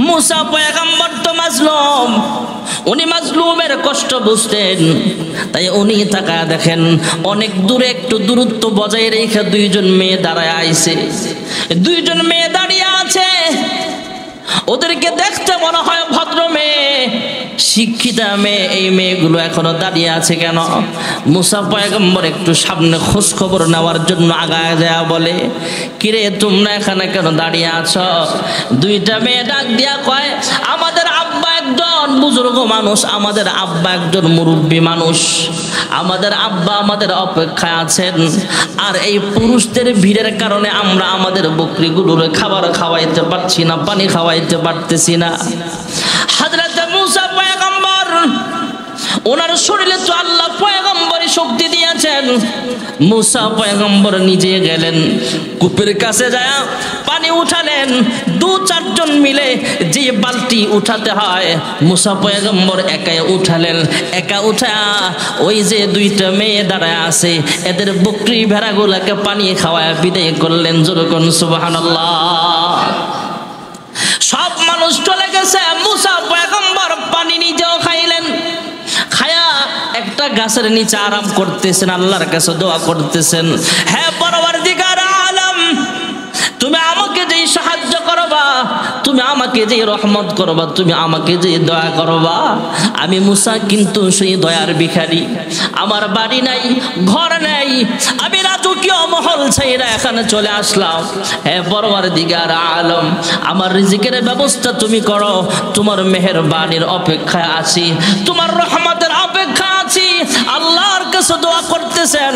মুসা পয়গম্বর তো মাজলুম, উনি মাজলুমের কষ্ট বুঝতেন, তাই উনি তাকায় দেখেন অনেক দূরে একটু দূরত্ব বজায় রেখে দুইজন মেয়ে দাঁড়ায় আইছে। দুইজন মেয়ে দাঁড়িয়ে আছে, ওদেরকে দেখতে মনে হয় ভদ্র মেয়ে, শিক্ষিতা মেয়ে। এই মেয়েগুলো এখনো দাঁড়িয়ে আছে কেন? মুসা পয়গম্বর একটু সামনে খোঁজ খবর নেওয়ার জন্য আগায় যায়, বলে কিরে তোমরা এখানে কেন দাঁড়িয়ে আছো? দুইটা মেয়ে ডাক দিয়া কয়, আমাদের আব্বা একজন বুজুর্গ মানুষ, আমাদের আব্বা একজন মুরব্বী মানুষ, আমাদের আব্বা আমাদের অপেক্ষায় আছেন, আর এই পুরুষদের ভিড়ের কারণে আমরা আমাদের বকরিগুলোর খাবার খাওয়াইতে পারছি না, পানি খাওয়াইতে পারতেছি না। হযরত মুসা পয়গম্বর, ওনার শরীরে তো আল্লাহ পয়গম্বরী শক্তি দিয়েছেন। মুসা পয়গম্বর নিজে গেলেন, কূপের কাছে যায় পানি উঠালেন। দু চারজন মিলে যে বালতি উঠাতে হয় মুসা পয়গম্বর একাই উঠালেন। একা উঠা ওই যে দুইটা মেয়ে দাঁড়ায় আছে এদের বকরি ভেড়াগুলাকে পানি খাওয়ায় বিদায় করলেন। যেরকম সুবহানাল্লাহ। সব মানুষ চলে গেছে, মুসা পয়গম্বর পানি নিজেও খাইলেন। খায়া একটা গাছের নিচে আরাম করতেছেন, আল্লাহর কাছে দোয়া করতেছেন, হে পরওয়ারদিগার আলম, তুমি আমাকে যে সাহায্য করবা, তুমি আমাকে যে রহমত করবা, তুমি আমাকে যে দয়া করবা, আমি মুসা কিন্তু সেই দয়ার ভিখারি। আমার বাড়ি নাই, ঘর নাই, আমি রাজকীয় মহল ছেড়ে এখানে চলে আসলাম। হে পরওয়ারদিগার আলম, আমার রিজিকের ব্যবস্থা তুমি করো, তোমার মেহেরবানির অপেক্ষায় আছি, তোমার রহমতের অপেক্ষা আছি। আল্লাহর কাছে দোয়া করতেছেন,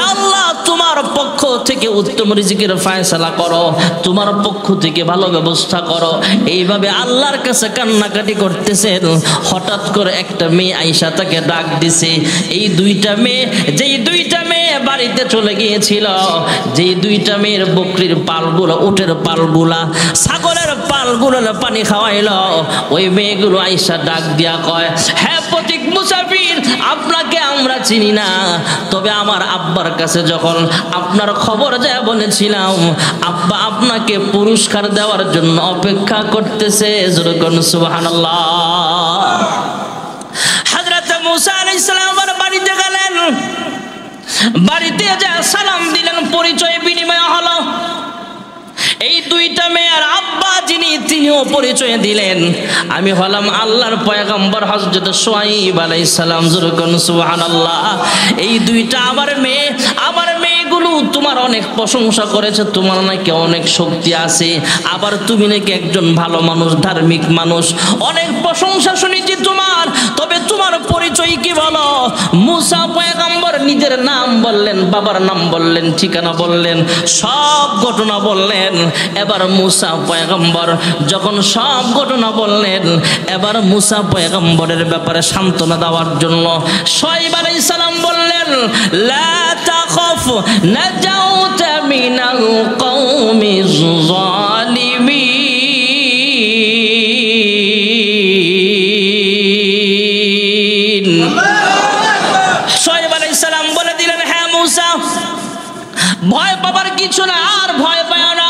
আল্লাহ তোমার পক্ষ থেকে উত্তম রিজিকের ফয়সালা করো, তোমার পক্ষ থেকে ভালো ব্যবস্থা করো। এইভাবে আল্লাহর কাছে কান্নাকাটি করতেছেন। হঠাৎ করে একটা মেয়ে আয়েশা তাকে ডাক দিছে। এই দুইটা মেয়ে, যেই দুইটা মেয়ে বাড়িতে চলে গিয়েছিল, যেই দুইটা মেয়ের বকরির পালগুলো, উটের পালগুলা, ছাগলের পালগুলো পানি খাওয়াইল, ওই মেয়েগুলো আয়েশা ডাক দিয়া কয়, হ্যাঁ পথিক মুসাফির, আপনাকে আমরা চিনি না, তবে আমার আব্বার কাছে যখন আপনার খবর যায় বলেছিলাম, আব্বা আপনাকে পুরস্কার দেওয়ার জন্য অপেক্ষা করতেছে। যেরকম সুবহানাল্লাহ। হযরত মুসা আলাইহিস সালাম বাড়িতে গেলেন, বাড়িতে যা সালাম দিলেন, পরিচয় বিনিময় হলো। এই দুইটা মেয়ের আব্বা যিনি, তিনিও পরিচয় দিলেন, আমি হলাম আল্লাহর পয়গম্বর হযরত শুআয়ব আলাইহিস সালাম। যেরকম সুবহানাল্লাহ। এই দুইটা আমার মেয়ে, আমার মেয়েগুলো তোমার অনেক প্রশংসা করেছে, তোমার নাকি অনেক শক্তি আছে, আবার তুমি নাকি একজন ভালো মানুষ, ধার্মিক মানুষ, অনেক প্রশংসা শুনেছি তোমার, তবে তোমার পরিচয় কি বলো? মুসা পয়গম্বর নিজের নাম বললেন, বাবার নাম বললেন, ঠিকানা বললেন, সব ঘটনা বললেন। এবার মুসা পয়গম্বর যখন সব ঘটনা বললেন, এবার মুসা পয়গম্বরের ব্যাপারে সান্ত্বনা দেওয়ার জন্য শুআয়ব আলাইহিস সালাম বললেন, লা তাখাফ নাজাউতা মিনাল কওমিজ জালিমিন। শুআয়ব আলাইহিস সালাম বলে দিলেন, হ্যাঁ মুসা, ভয় পাবার কিছু না, আর ভয় পায় না।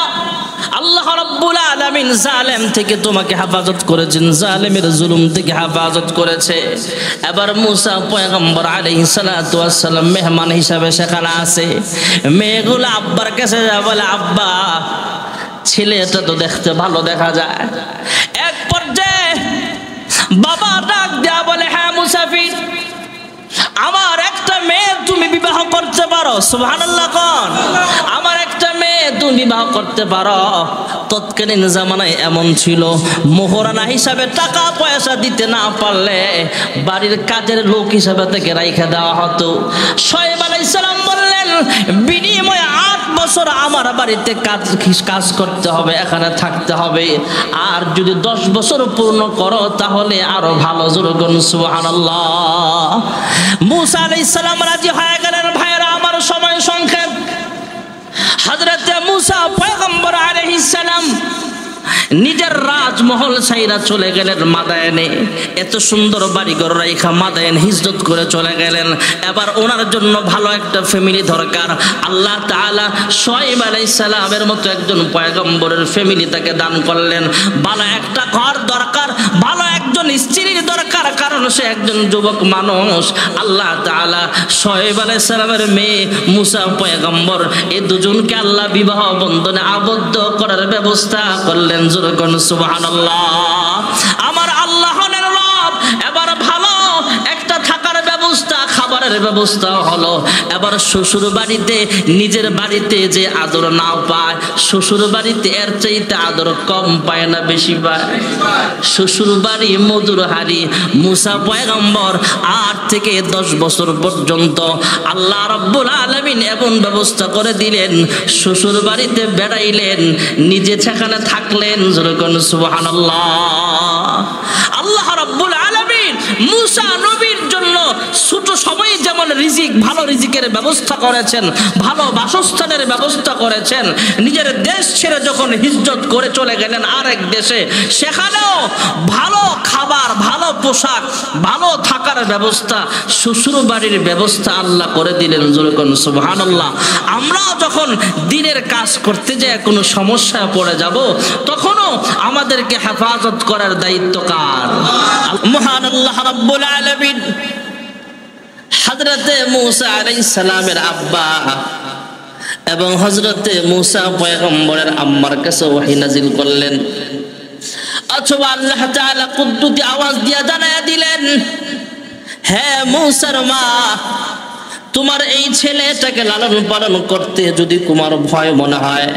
আল্লাহ রাব্বুল আলামিন জালেম থেকে তোমাকে হেফাজত করেছেন, জালেমের জুলুম থেকে হেফাজত করেছে। এবার মুসা পয়গম্বর আলাইহিস সালাতু ওয়াস সালাম মেহমান হিসাবে সেখানে আছে। মেয়েগুলো আব্বার কাছে যায়, বলে আব্বা, ছেলেটা তো দেখতে ভালো দেখা যায়। এক পর্যায়ে বাবা ডাক দেয়া বলে, হ্যাঁ মুসাফির, আমার একটা মেয়ে তুমি বিবাহ করতে পারো। সুবহানাল্লাহ কোন? আমার একটা মেয়ে তুমি বিবাহ করতে পারো। তৎকালীন জামানায় এমন ছিল, মোহরানা হিসাবে টাকা পয়সা দিতে না পারলে বাড়ির কাজের লোক হিসাবে তাকে রাইখা দেওয়া হতো। শুআয়ব আলাইহিস সালাম বললেন, বিনিময়ে 8 বছর আমার বাড়িতে কাজ করতে হবে, এখানে থাকতে হবে, আর যদি 10 বছর পূর্ণ করো তাহলে আরো ভালো। যেরকম সুবহানাল্লাহ। মুসা আলাইহিস সালাম রাজি হয়ে গেলেন। ভাইরা আমার, সময় সংক্ষেপ। হযরত মুসা পয়গম্বর আলাইহিস সালাম নিজের রাজমহল ছাইরা চলে গেলেন মাদায়েনে। এত সুন্দর বাড়িঘর রাইখা মাদায়েন হিজরত করে চলে গেলেন। এবার ওনার জন্য ভালো একটা ফ্যামিলি দরকার। আল্লাহ তাআলা শুআয়ব আলাইহিস সালামের মতো একজন পয়গম্বরের ফ্যামিলি তাকে দান করলেন। ভালো একটা ঘর দরকার, ভালো একজন স্ত্রীর দরকার, কারণ সে একজন যুবক মানুষ। আল্লাহ তাআলা শুআয়ব আলাইহিস সালামের মেয়ে মুসা পয়গম্বর, এই দুজনকে আল্লাহ বিবাহ বন্ধনে আবদ্ধ করার ব্যবস্থা করলেন। জোরে কোন সুবহানাল্লাহ। আমার আল্লাহর রব এবার ভালো একটা থাকার ব্যবস্থা, খাবারের ব্যবস্থা হলো। এবার শ্বশুর বাড়িতে, নিজের বাড়িতে যে আদর না পায়, শ্বশুর বাড়িতে এর চাইতে আদর কম পায় না বেশি পায়? শ্বশুর বাড়ি মধুর হাড়ি। মুসা পয়গম্বর 8 থেকে 10 বছর পর্যন্ত আল্লাহ রাব্বুল আলামিন এমন ব্যবস্থা করে দিলেন, শ্বশুর বাড়িতে বেড়াইলেন, নিজে সেখানে থাকলেন। যেরকম সুবহানাল্লাহ। আল্লাহ রাব্বুল আলামিন মুসা নবীর জন্য ছোট সময়ে যেমন রিজিক, ভালো রিজিকের ব্যবস্থা করেছেন, ভালো বাসস্থানের ব্যবস্থা করেছেন, নিজের দেশ ছেড়ে যখন হিজরত করে চলে গেলেন আরেক দেশে, সেখানেও ভালো খাবার, ভালো পোশাক, ভালো থাকার ব্যবস্থা, শ্বশুর বাড়ির ব্যবস্থা আল্লাহ করে দিলেন। যেরকম সুবহানাল্লাহ। আমরাও যখন দিনের কাজ করতে যাই কোনো সমস্যায় পড়ে যাব, তখনও আমাদেরকে হেফাজত করার দায়িত্ব কার? মহান আল্লাহ রাব্বুল আলামিন হযরতে মুসা আলাইহিস সালামের আব্বা এবং হযরতে মুসা পয়গম্বরের আম্মার কাছে ওহী নাযিল করলেন। অথবা আল্লাহ তাআলা কুদরতি আওয়াজ দিয়ে জানায়া দিলেন, হে মুসার মা, তোমার এই ছেলেটাকে লালন পালন করতে যদি তোমার ভয় মনে হয়,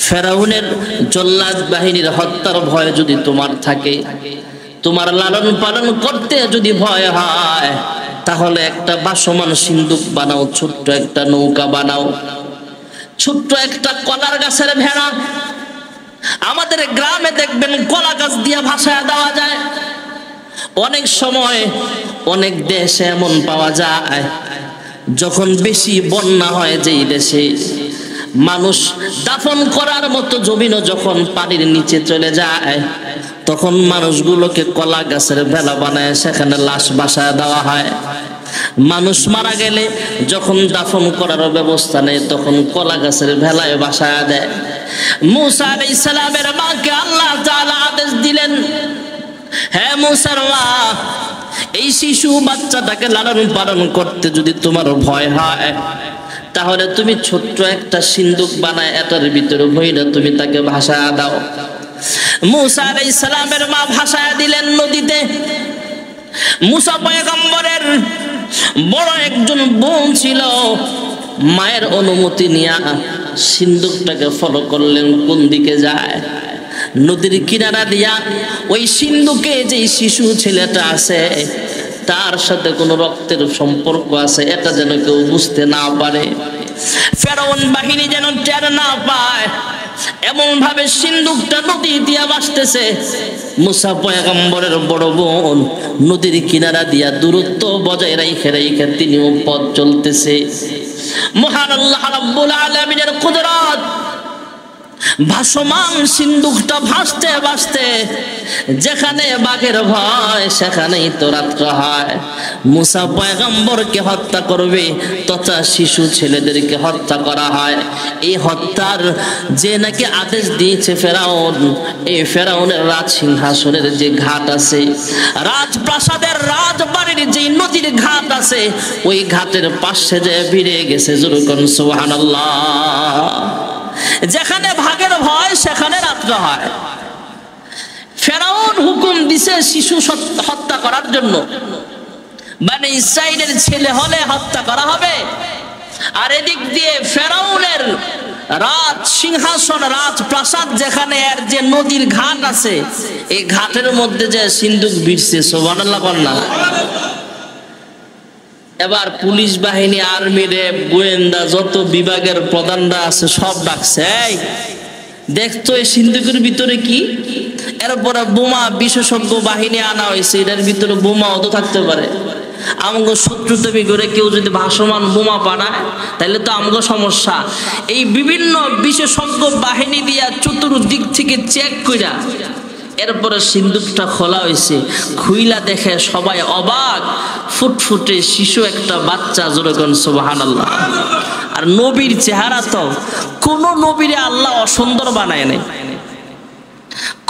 ফেরাউনের জল্লাদ বাহিনীর হত্যার ভয় যদি তোমার থাকে, তোমার লালন পালন করতে যদি ভয় হয়, তাহলে একটা বাসমান সিন্দুক বানাও, ছোট্ট একটা নৌকা বানাও, ছোট্ট একটা কলার গাছের ভেড়া। আমাদের গ্রামে দেখবেন কলা গাছ দিয়ে ভাসায় দেওয়া যায়। অনেক সময় অনেক দেশে এমন পাওয়া যায়, যখন বেশি বন্যা হয় যেই দেশে, মানুষ দাফন করার মতো জমিনও যখন পানির নিচে চলে যায়, তখন মানুষগুলোকে কলা গাছের ভেলা বানায় সেখানে লাশ বাসায় দেওয়া হয়। মানুষ মারা গেলে যখন দাফন করার ব্যবস্থা নেই, তখন কলা গাছের ভেলায় বাসায় দেয়। মুসা আলাইহিস সালামের মাকে আল্লাহ তাআলা আদেশ দিলেন, হে মুসার মা, এই শিশু বাচ্চাটাকে লালন পালন করতে যদি তোমার ভয় হয়, তাহলে তুমি ছোট্ট একটা সিন্দুক বানায় এটার ভিতরে ভইরা তুমি তাকে ভাসায় দাও। মুসা আলাইহিস সালামের মা ভাসায় দিলেন নদীতে। মুসা পয়গম্বরের বড় একজন বোন ছিল, মায়ের অনুমতি নিয়ে সিন্দুকটাকে ফলো করলেন কোন দিকে যায়। নদীর কিনারা দিয়া ওই সিন্ধুকে যে শিশু ছেলেটা আছে তার সাথে কোনো রক্তের সম্পর্ক আছে এটা যেন কেউ বুঝতে না পারে, ফেরাউন বাহিনী যেন টের না পায়, এমন ভাবে সিন্ধুকটা নদী দিয়া ভাসতেছে। মুসা পয়গম্বরের বড় বোন নদীর কিনারা দিয়া দূরত্ব বজায় রেখে রেখে তিনিও পথ চলতেছে। মহান আল্লাহ রাব্বুল আলামিনের কুদরত, ভাসমান সিন্ধুকটা ভাসতে ভাসতে যেখানে বাঘের ভয় সেখানেই তো রাত্র হয়। মুসা পয়গম্বরকে হত্যা করবে তথা শিশু ছেলেদেরকে হত্যা করা হয়। এই হত্যার যে নাকি আদেশ দিয়েছে ফেরাউন, এই ফেরাউনের রাজ সিংহাসনের যে ঘাট আছে, রাজপ্রাসাদের রাজবাড়ির যে নদীর ঘাট আছে, ওই ঘাটের পাশে যে ভিড়ে গেছে। যেরকম সুবহানাল্লাহ। যেখানে ভাগের ভয় সেখানে রাত্র হয়। ফেরাউন হুকুম দিছে শিশু হত্যা করার জন্য, মানে ইসরাইলের ছেলে হলে হত্যা করা হবে। আর এদিক দিয়ে ফেরাউনের রাজ সিংহাসন, রাজপ্রাসাদ যেখানে এর যে নদীর ঘাট আছে, এই ঘাটের মধ্যে যে সিন্ধুক ভিড়ছে। সুবহানাল্লাহ বলনা। এবার পুলিশ বাহিনী, আর্মি, র্যাব, গোয়েন্দা, যত বিভাগের প্রধানরা আছে সব ডাকছে, এই দেখতো এই সিন্ধুকের ভিতরে কি। এরপরে বোমা বিশেষজ্ঞ বাহিনী আনা হয়েছে, এটার ভিতরে বোমাও তো থাকতে পারে। আমগো শত্রু তৈরি করে কেউ যদি ভাসমান বোমা পাঠায় তাহলে তো আমগো সমস্যা। এই বিভিন্ন বিশেষজ্ঞ বাহিনী দিয়া চতুর্দিক থেকে চেক কইরা এরপরে সিন্দুকটা খোলা হয়েছে, খুইলা দেখে সবাই অবাক, ফুটফুটে শিশু একটা বাচ্চা, জোরে কোন সুবহানাল্লাহ। আর নবীর চেহারা তো কোন নবীরে আল্লাহ অসুন্দর বানায় নাই,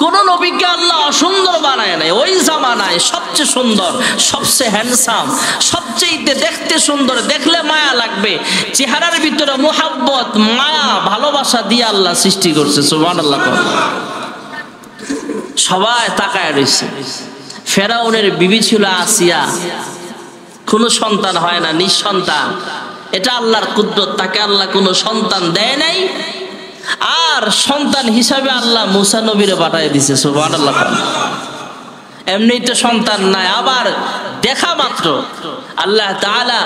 কোন নবীকে আল্লাহ অসুন্দর বানায় নাই। ওই জামানায় সবচেয়ে সুন্দর, সবচেয়ে হ্যান্ডসাম, সবচেয়ে দেখতে সুন্দর, দেখলে মায়া লাগবে, চেহারার ভিতরে মোহাব্বত, মায়া, ভালোবাসা দিয়ে আল্লাহ সৃষ্টি করছে। সুবহানাল্লাহ। সবাই তাকায় রয়েছে। ফেরাউনের বিবি ছিল আসিয়া, কোনো সন্তান হয় না, নিঃসন্তান। এটা আল্লাহর কুদরত, তাকে আল্লাহ কোনো সন্তান দেয় নাই। আর সন্তান হিসাবে আল্লাহ মুসা নবীরে পাঠিয়ে দিয়েছে। সুবহানাল্লাহ। এমনি তো সন্তান নাই, আবার দেখা মাত্র আল্লাহ তাআলা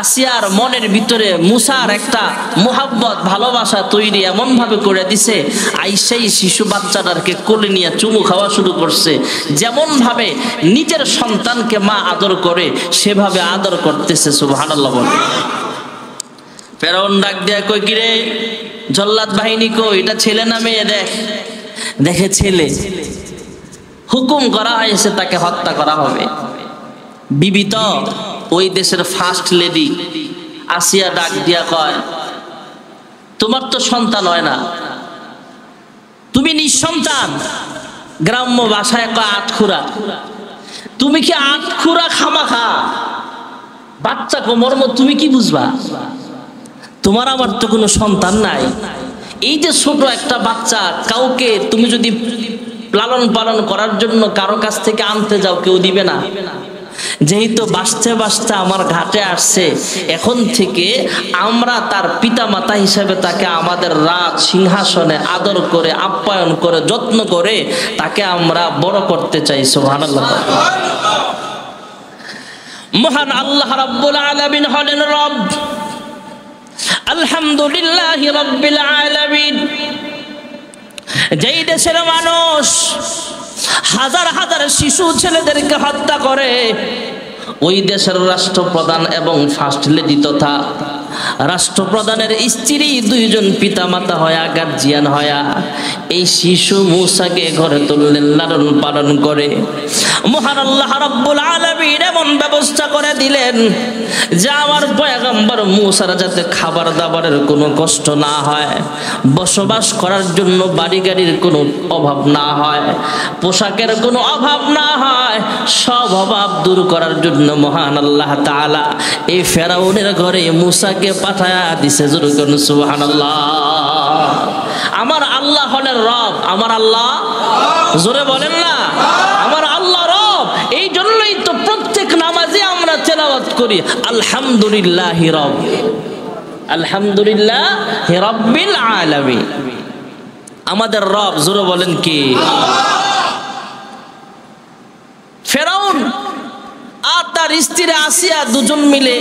আসিয়ার মনের ভিতরে মুসার একটা মোহাব্বত, ভালোবাসা তৈরি এমন ভাবে করে দিছে, আইসাই শিশু বাচ্চাটাকে কোলে নিয়ে চুমু খাওয়া শুরু করছে। যেমন ভাবে নিজের সন্তানকে মা আদর করে সেভাবে আদর করতেছে। সুবহানাল্লাহ। বলে ফেরাউন ডাক দেয়া, কই কিরে জল্লাদ বাহিনী কই, এটা ছেলে না মেয়ে? দেখে ছেলে। হুকুম করা হয়েছে তাকে হত্যা করা হবে। বিবি তো ওই দেশের ফার্স্ট লেডি। আসিয়া ডাক দিয়া কয়, তোমার তো সন্তান হয় না, তুমি নিঃসন্তান। গ্রাম্য ভাষায় কয় আটখুরা। তুমি কি আটখুরা খামাখা বাচ্চা মর্ম তুমি কি বুঝবা? তোমার আমার তো কোনো সন্তান নাই। এই যে ছোট একটা বাচ্চা, কাউকে তুমি যদি লালন পালন করার জন্য কারো কাছ থেকে আনতে যাও, কেউ দিবে না। যেহেতু বাঁচতে বাঁচতে আমার ঘাটে আসছে, এখন থেকে আমরা তার পিতা মাতা হিসেবে তাকে আমাদের রাজ সিংহাসনে আদর করে, আপ্যায়ন করে, যত্ন করে তাকে আমরা বড় করতে চাই। সুবহানাল্লাহ। মহান আল্লাহ রাব্বুল আলামিন হলেন রব। আলহামদুলিল্লাহি রাব্বিল আলামিন। যেই দেশের মানুষ হাজার হাজার শিশু ছেলেদেরকে হত্যা করে, ওই দেশের রাষ্ট্রপ্রধান এবং ফার্স্ট লেডি তথা রাষ্ট্রপ্রধানের স্ত্রী দুইজন পিতা মাতা হয়া, গার্জিয়ান হয়া এই শিশু মূসাকে ঘরে তুললেন, লালন পালন করে। মহান আল্লাহ রাব্বুল আলামিন এমন ব্যবস্থা করে দিলেন যে আমার পয়গম্বর মূসার যাতে খাবার দাবারের কোনো কষ্ট না হয়, বসবাস করার জন্য বাড়ি গাড়ির কোনো অভাব না হয়, পোশাকের কোনো অভাব না হয়, সব অভাব দূর করার জন্য মহান আল্লাহ তাআলা এই ফেরাউনের ঘরে মূসাকে পাঠায়া দিছে। জোরে বলুন সুবহানাল্লাহ। আমার আল্লাহ হলেন রব। আমার আল্লাহ, জোরে বলেন না, আমার আল্লাহ রব। এই জন্যই তো প্রত্যেক নামাজে আমরা তেলাওয়াত করি আলহামদুলিল্লাহি রব, আলহামদুলিল্লাহি রাব্বিল আলামিন। আমাদের রব, জোরে বলেন কি? ফেরাউন আর তার স্ত্রী আসিয়া দুজন মিলে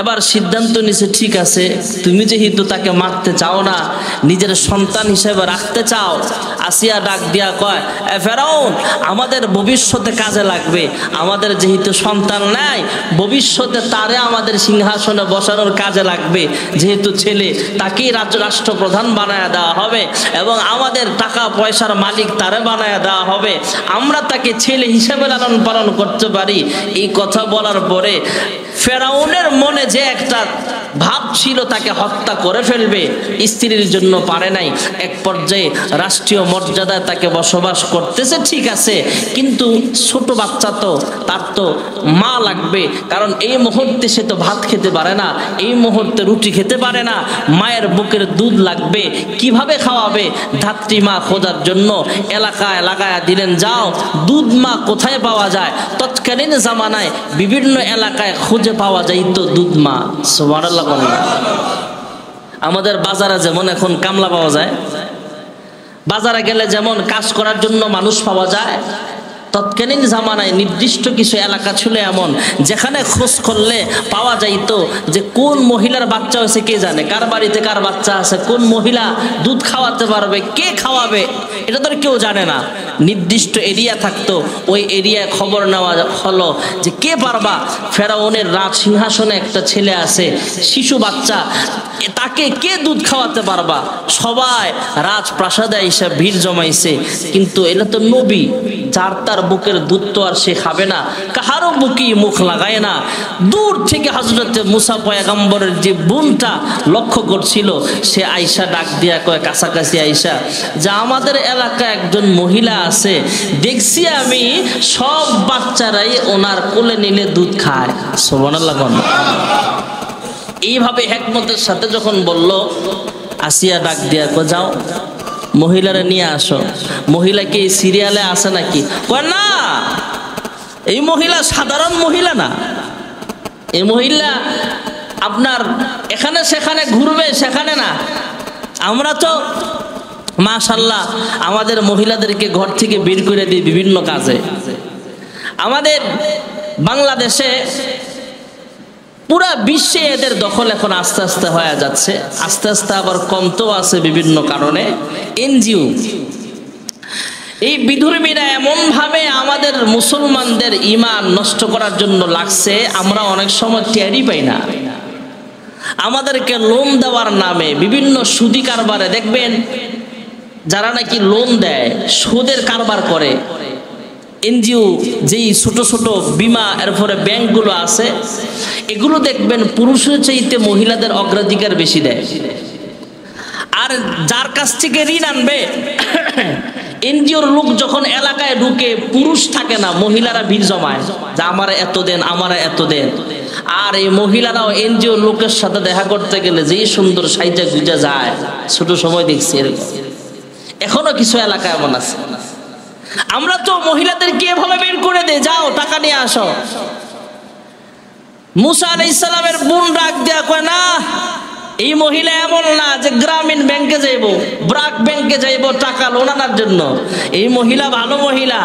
এবার সিদ্ধান্ত নিছে, ঠিক আছে, তুমি যেহেতু তাকে মারতে চাও না, নিজের সন্তান হিসেবে রাখতে চাও। আসিয়া ডাক দিয়া কয়, ফেরাউন, আমাদের ভবিষ্যতে কাজে লাগবে। আমাদের যেহেতু সন্তান নাই, ভবিষ্যতে তারে আমাদের সিংহাসনে বসানোর কাজে লাগবে। যেহেতু ছেলে, তাকেই রাষ্ট্রপ্রধান বানায় দেওয়া হবে এবং আমাদের টাকা পয়সার মালিক তারে বানায় দেওয়া হবে। আমরা তাকে ছেলে হিসেবে লালন পালন করতে পারি। এই কথা বলার পরে ফেরাউনের মনে যে একটা ভাব ছিল তাকে হত্যা করে ফেলবে, স্ত্রীর জন্য পারে নাই। এক পর্যায়ে রাষ্ট্রীয় মর্যাদায় তাকে বসবাস করতেছে, ঠিক আছে, কিন্তু ছোট বাচ্চা তো, তার তো মা লাগবে। কারণ এই মুহূর্তে সে তো ভাত খেতে পারে না, এই মুহূর্তে রুটি খেতে পারে না, মায়ের বুকের দুধ লাগবে। কিভাবে খাওয়াবে? ধাত্রী মা খোঁজার জন্য এলাকায় লাগায়া দিলেন, যাও দুধ মা কোথায় পাওয়া যায়। তৎকালীন জামানায় বিভিন্ন এলাকায় খুঁজে পাওয়া যাইতো দুধ মা। সুবহানাল্লাহ। আমাদের বাজারে যেমন এখন কামলা পাওয়া যায়, বাজারে গেলে যেমন কাজ করার জন্য মানুষ পাওয়া যায়, তৎকালীন জামানায় নির্দিষ্ট কিছু এলাকা ছিল এমন যেখানে খোঁজ করলে পাওয়া যাইতো যে কোন মহিলার বাচ্চা হয়েছে কে জানে, কার বাড়িতে কার বাচ্চা আছে, কোন মহিলা দুধ খাওয়াতে পারবে, কে খাওয়াবে, এটা তো কেউ জানে না। নির্দিষ্ট এরিয়া থাকতো, ওই এরিয়ায় খবর নেওয়া হলো যে কে পারবা, ফেরাউনের রাজ সিংহাসনে একটা ছেলে আছে, শিশু বাচ্চা, তাকে কে দুধ খাওয়াতে পারবা। সবাই রাজপ্রাসাদে এসে ভিড় জমাইছে, কিন্তু এটা তো নবী, যার তার বুকের দুধ তো আর সে খাবে না, কাহারও বুকি মুখ লাগায় না। দূর থেকে হযরতে মুসা পয়গম্বরের যে বোনটা লক্ষ্য করছিল, সে আয়েশা ডাক দিয়া কয় কাছাকাছি আয়েশা, যে আমাদের এলাকায় একজন মহিলা আছে, দেখছি আমি সব বাচ্চারাই ওনার কোলে নিলে দুধ খায়। সুবহানাল্লাহ। এইভাবে হিকমতের সাথে যখন বলল, আসিয়া ডাক দিয়া কয় যাও মহিলারা নিয়ে আসো। মহিলা কি সিরিয়ালে আছে নাকি? কয় না, এই মহিলা সাধারণ মহিলা না, এই মহিলা আপনার এখানে সেখানে ঘুরবে সেখানে না। আমরা তো মাশাআল্লাহ আমাদের মহিলাদেরকে ঘর থেকে বের করে দিই বিভিন্ন কাজে। আমাদের বাংলাদেশে পুরা বিশ্বে এদের দখল এখন আস্তে আস্তে হয়ে যাচ্ছে, আস্তে আস্তে আবার কমতেও আছে বিভিন্ন কারণে। এনজিও, এই বিধর্মীরা এমন ভাবে আমাদের মুসলমানদের ঈমান নষ্ট করার জন্য লাগছে, আমরা অনেক সময় টেরই পাই না। আমাদেরকে লোন দেওয়ার নামে বিভিন্ন সুদি কারবারে দেখবেন, যারা নাকি লোন দেয় সুদের কারবার করে, এনজিও যেই ছোট ছোট বিমা এরপরে ব্যাংকগুলো আছে, এগুলো দেখবেন পুরুষের চাইতে মহিলাদের অগ্রাধিকার বেশি দেয়। আর যার কাছ থেকে ঋণ আনবে, এনজিওর লোক যখন এলাকায় ঢুকে, পুরুষ থাকে না, মহিলারা ভিড় জমায় যে আমারা এত দেন, আমারা এত দেন। আর এই মহিলারাও এনজিওর লোকের সাথে দেখা করতে গেলে যেই সুন্দর সাইজা গুজা যায়, ছোট সময় দেখছি এরকম। এখনো কিছু এলাকা এমন আছে। আমরা তো মহিলাদেরকে এভাবে বের করে দেই, যাও টাকা নিয়ে আসো। মুসা আলাইহিস সালামের বোন ডাক দেয়া কয় না, এই মহিলা এমন না যে গ্রামীণ ব্যাংকে যাইব, ব্রাক ব্যাংকে যাইব টাকা লোন আনার জন্য। এই মহিলা ভালো মহিলা,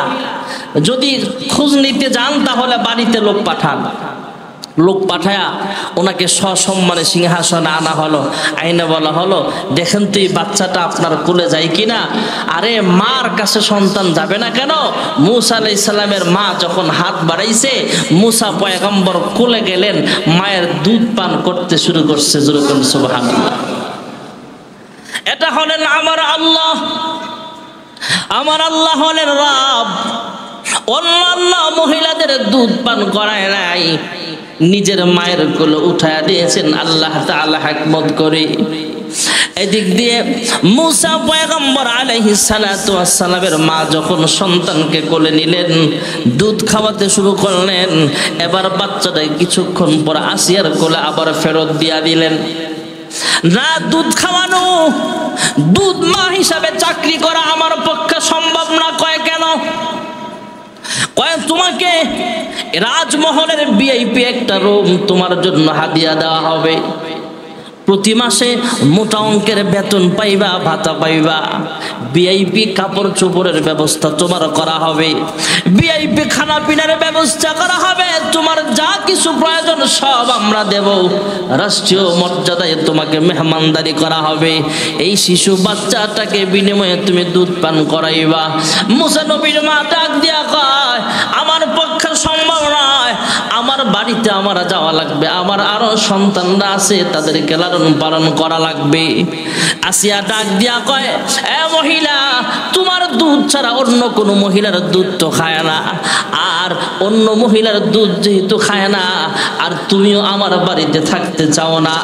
যদি খোঁজ নিতে যান তাহলে বাড়িতে লোক পাঠান। লোক পাঠায়া ওনাকে সসম্মানে সিংহাসনে আনা হলো, আইনে বলা হলো, দেখেন তো এই বাচ্চাটা আপনার কোলে যায় কিনা। আরে মার কাছে সন্তান যাবে না কেন? মুসা আলাইহিস সালামের মা যখন হাত বাড়াইছে, মুসা পয়গম্বর কোলে গেলেন, মায়ের দুধ পান করতে শুরু করছে। জোরে বলুন সুবহানাল্লাহ। এটা হলেন আমার আল্লাহ, আমার আল্লাহ হলেন রব। অন্য আল্লাহ মহিলাদের দুধ পান করায় নাই, নিজের মায়ের কোলে উঠায়া দিয়েছেন আল্লাহ তাআলা হিকমত করে। এদিক দিয়ে মুসা পয়গম্বর আলাইহিস সালাতু ওয়াস সালামের মা যখন সন্তানকে কোলে নিলেন, দুধ খাওয়াতে শুরু করলেন। এবার বাচ্চাটা কিছুক্ষণ পর আসিয়ার কোলে আবার ফেরত দিয়া দিলেন। না, দুধ খাওয়ানো, দুধ মা হিসাবে চাকরি করা আমার পক্ষে সম্ভব না। কয় কেন? কয় তোমাকে রাজমহলের ভিআইপি একটা রুম তোমার জন্য হাদিয়া দেওয়া হবে। প্রতি মাসে মোটা অঙ্কের বেতন পাইবা, ভাতা পাইবা, ভিআইপি কাপড় চোপড়ের ব্যবস্থা তোমার করা হবে, ভিআইপি খানা পিনার ব্যবস্থা করা হবে, তোমার যা কিছু প্রয়োজন সব আমরা দেব, রাষ্ট্রীয় মর্যাদায় তোমাকে মেহমানদারি করা হবে। এই শিশু বাচ্চাটাকে বিনিময়ে তুমি দুধ পান করাইবা। মুসা নবীর মা ডাক দিয়া কয়, আমার পক্ষে সম্ভব নয়, আমার বাড়িতে আমার যাওয়া লাগবে, আমার আরো সন্তানরা আছে, তাদেরকে লালন পালন করা লাগবে। আসিয়া ডাক দিয়া কয়, এ মহিলা, তোমার দুধ ছাড়া অন্য কোনো মহিলার দুধ তো খায় না, আর অন্য মহিলার দুধ যেহেতু খায় না, আর তুমিও আমার বাড়িতে থাকতে চাও না,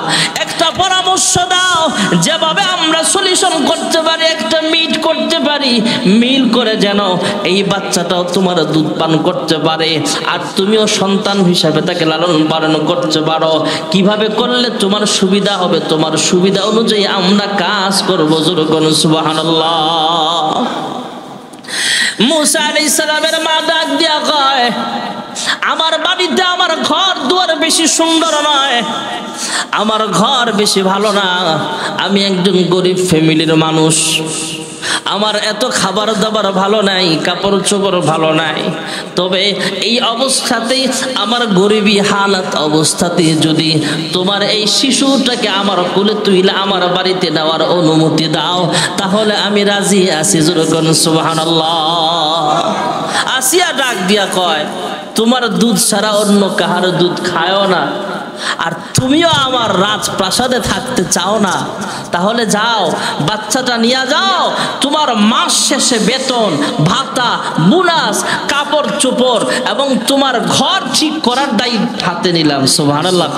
একটা পরামর্শ দাও, যেভাবে আমরা সলিউশন করতে পারি, একটা মিট করতে পারি, মিল করে যেন এই বাচ্চাটাও তোমার দুধ পান করতে পারে, আর তুমিও সন্তান হিসাবে তাকে লালন পালন করতে পারো। কিভাবে করলে তোমার সুবিধা হবে, তোমার সুবিধা অনুযায়ী আমরা কাজ করবো। জোরে বলুন সুবহানাল্লাহ। মুসা আলাইহিস সালামের মা ডাক দিয়া কয়, আমার বাড়িতে আমার ঘর দুয়ার বেশি সুন্দর নয়, আমার ঘর বেশি ভালো না, আমি একজন গরিব ফ্যামিলির মানুষ, আমার এত খাবার দাবার ভালো নাই, কাপড় চোপড় ভালো নাই, তবে এই অবস্থাতেই আমার গরিবী হালাত অবস্থাতে যদি তোমার এই শিশুটাকে আমার কোলে তুইলে আমার বাড়িতে নেওয়ার অনুমতি দাও, তাহলে আমি রাজি আছি। যেরকম সুবহানাল্লাহ। আসিয়া ডাক দিয়া কয়, তোমার দুধ ছাড়া অন্য কাহার দুধ খায়ও না, আর তুমিও আমার রাজপ্রাসাদে থাকতে চাও না, তাহলে যাও বাচ্চাটা নিয়ে যাও, তোমার মাস শেষে বেতন ভাতা বোনাস কাপড় চোপড় এবং তোমার ঘর ঠিক করার দায়িত্ব হাতে নিলাম। সুবহানাল্লাহ।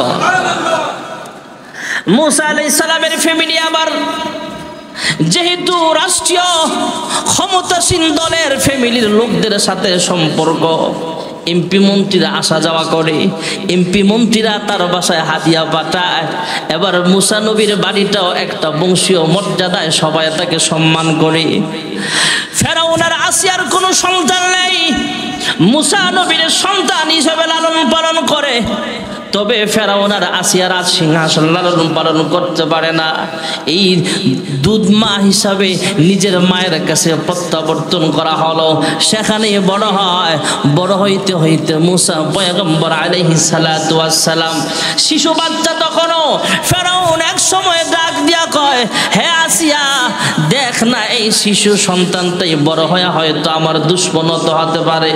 মুসা আলাইহিস সালামের ফ্যামিলি আবার যেহেতু রাষ্ট্রীয় ক্ষমতাসীন দলের ফ্যামিলির লোকদের সাথে সম্পর্ক, এমপি মন্ত্রীরা আসা যাওয়া করে, এমপি মন্ত্রীরা তার বাসায় হাদিয়া পাঠায়। এবার মুসা নবীর বাড়িটাও একটা বংশীয় মর্যাদায় সবাই তাকে সম্মান করে। ফেরাউন আর আসিয়ার কোনো সন্তান নেই, মুসা নবীর সন্তান হিসেবে লালন পালন করে। তবে ফেরাউন আর আসিয়া রাজ সিংহাসন লালন পালন করতে পারে না। এই দুধ মা হিসাবে নিজের মায়ের কাছে প্রত্যাবর্তন করা হলো, সেখানে বড় হয়। বড় হইতে হইতে মুসা পয়গম্বর আলাইহিস সালাতু ওয়াস সালাম শিশু বাচ্চা তখনও। ফেরাউন এক সময় ডাক দিয়া কয়, হে আসিয়া, দেখ না এই শিশু সন্তানটাই বড় হয়ে হয়তো আমার দুশমনত হতে পারে।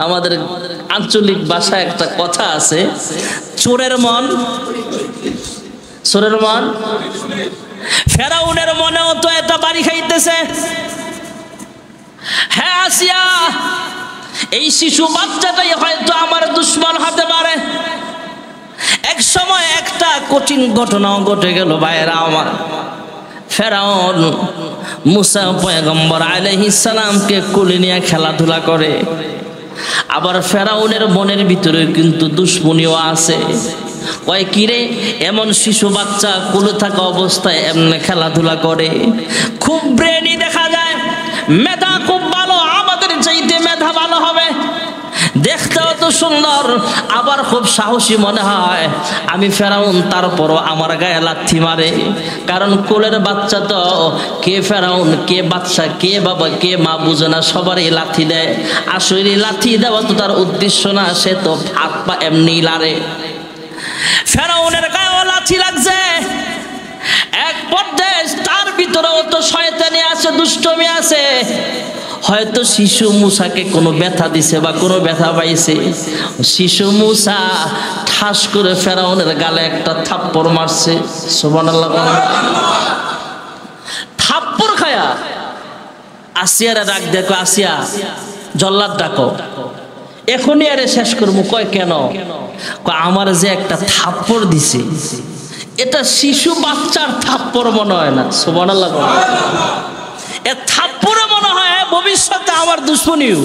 আমাদের আঞ্চলিক ভাষায় একটা কথা আছে, চোরের মন চোরের মন। ফেরাউনের মনেও তো এটা বাড়ি খাইতেছে। হ্যাঁ আসিয়া, এই শিশু বাচ্চাটাই হয়তো আমার দুশমন হতে পারে। এক সময় একটা কঠিন ঘটনাও ঘটে গেল ভাইয়েরা আমার। ফেরাউন মুসা পয়গম্বর আলাইহিস সালামকে কোলে নিয়ে খেলাধুলা করে। আবার ফেরাউনের মনের ভিতরে কিন্তু দুশ্মনীও আছে। কয় কিরে, এমন শিশু বাচ্চা কোলে থাকা অবস্থায় এমনি খেলাধুলা করে, খুব ব্রেনি দেখা যায়, মেধা খুব ভালো, আমাদের চাইতে মেধা ভালো হবে, দেখতেও তো সুন্দর, আবার খুব সাহসী মনে হয়। আমি ফেরাউন, তারপরও আমার গায়ে লাথি মারে। কারণ কোলের বাচ্চা তো কে ফেরাউন কে বাচ্চা কে বাবা কে মা বুঝে না, সবারই লাথি দেয়। আসলে লাথি দেওয়া তো তার উদ্দেশ্য না, সে তো হাত পা এমনি লারে। ফেরাউনের গায়েও লাথি লাগছে। এক পর্যায়ে তার ভিতরেও তো শয়তানি আছে, দুষ্টমি আছে। হয়তো শিশু মুসাকে কোনো ব্যথা দিছে বা কোনো ব্যথা পাইছে। শিশু মুসা ঠাস করে ফেরাউনের গালে একটা থাপ্পড় মারছে। সুবহানাল্লাহ। থাপ্পড় খায়া আসিয়ারা ডাক দেখো, আসিয়া জল্লাদ ডাকো, এখনই আরে শেষ করবো। কয় কেন? আমার যে একটা থাপ্পড় দিছে, এটা শিশু বাচ্চার থাপ্পড় মনে হয় না। সুবহানাল্লাহ। এ থাপ্পড়ে মনে হয় ভবিষ্যতে আমার দুশ্মনীও।